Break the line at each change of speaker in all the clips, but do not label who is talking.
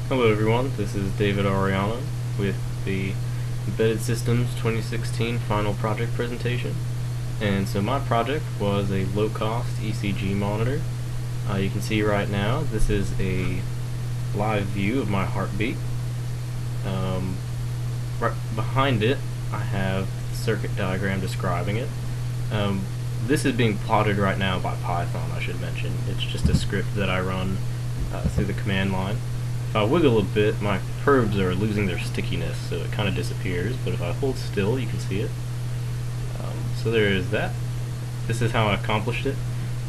Hello everyone, this is DavidArellano with the Embedded Systems 2016 final project presentation. And so my project was a low-cost ECG monitor. You can see right now this is a live view of my heartbeat. Right behind it I have the circuit diagram describing it. This is being plotted right now by Python, I should mention. It's just a script that I run through the command line. If I wiggle a bit, my probes are losing their stickiness, so it kind of disappears, but if I hold still, you can see it. So there is that. This is how I accomplished it.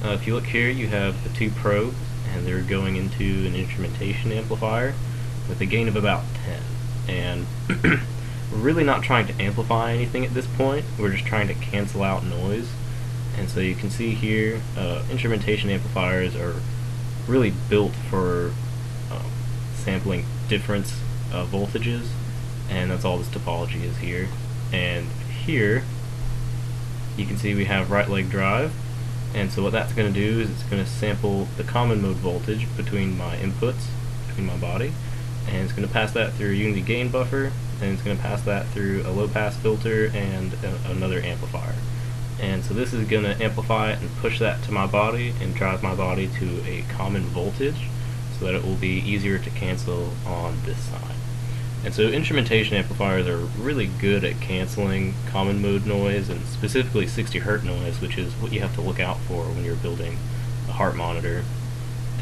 If you look here, you have the two probes, and they're going into an instrumentation amplifier with a gain of about 10. And we're really not trying to amplify anything at this point, we're just trying to cancel out noise. And so you can see here, instrumentation amplifiers are really built for sampling difference voltages, and that's all this topology is here. And here you can see we have right leg drive, and so what that's going to do is it's going to sample the common mode voltage between my inputs, between my body, and it's going to pass that through a unity gain buffer, and it's going to pass that through a low pass filter and another amplifier. And so this is going to amplify it and push that to my body and drive my body to a common voltage, so that it will be easier to cancel on this side. And so instrumentation amplifiers are really good at canceling common mode noise, and specifically 60 Hz noise, which is what you have to look out for when you're building a heart monitor.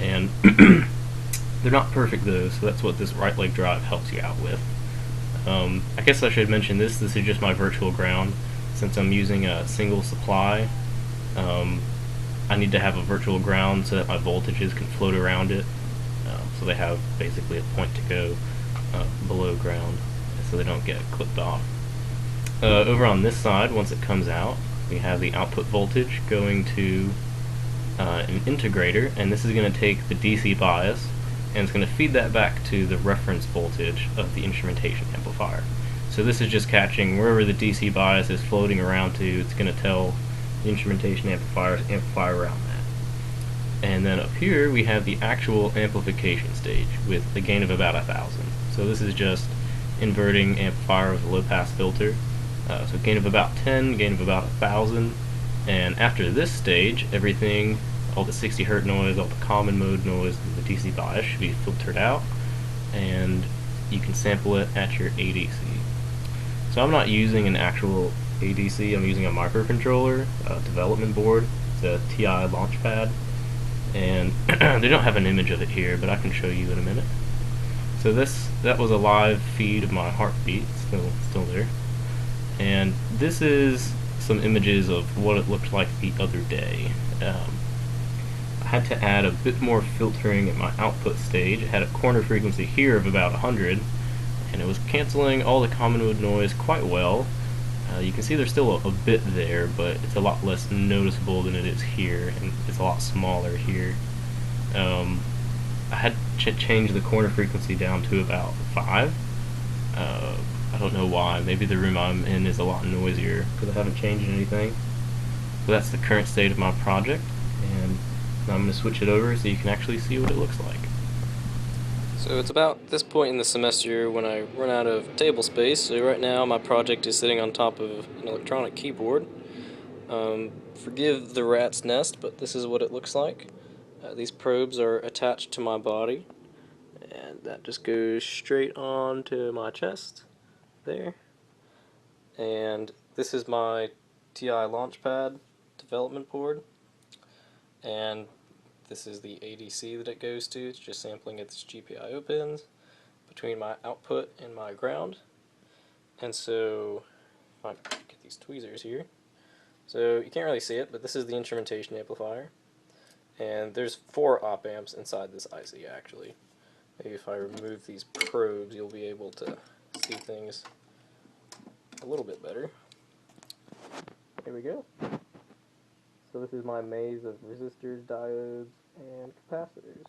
And they're not perfect though, so that's what this right leg drive helps you out with. I guess I should mention this is just my virtual ground. Since I'm using a single supply, I need to have a virtual ground so that my voltages can float around it. So they have basically a point to go below ground, so they don't get clipped off. Over on this side, once it comes out, we have the output voltage going to an integrator, and this is going to take the DC bias, and it's going to feed that back to the reference voltage of the instrumentation amplifier. So this is just catching wherever the DC bias is floating around to, it's going to tell the instrumentation amplifier to amplify around that. And then up here we have the actual amplification stage with a gain of about 1,000. So this is just inverting amplifier with a low pass filter. So gain of about 10, gain of about 1,000. And after this stage, everything, all the 60 Hz noise, all the common mode noise, and the DC bias should be filtered out, and you can sample it at your ADC. So I'm not using an actual ADC, I'm using a microcontroller development board. It's a TI Launchpad, and they don't have an image of it here, but I can show you in a minute. So that was a live feed of my heartbeat, still there. And this is some images of what it looked like the other day. I had to add a bit more filtering at my output stage. It had a corner frequency here of about 100, and it was canceling all the common mode noise quite well. You can see there's still a bit there, but it's a lot less noticeable than it is here, and it's a lot smaller here. I had to change the corner frequency down to about 5. I don't know why. Maybe the room I'm in is a lot noisier because I haven't changed anything. So that's the current state of my project, and now I'm going to switch it over so you can actually see what it looks like.
So it's about this point in the semester when I run out of table space. So right now my project is sitting on top of an electronic keyboard. Forgive the rat's nest, but this is what it looks like. These probes are attached to my body, and that just goes straight on to my chest there. And this is my TI Launchpad development board, and this is the ADC that it goes to. It's just sampling its GPIO pins between my output and my ground. And so, if I get these tweezers here, so you can't really see it, but this is the instrumentation amplifier. And there's 4 op amps inside this IC actually. Maybe if I remove these probes, you'll be able to see things a little bit better. Here we go. So this is my maze of resistors, diodes, and capacitors.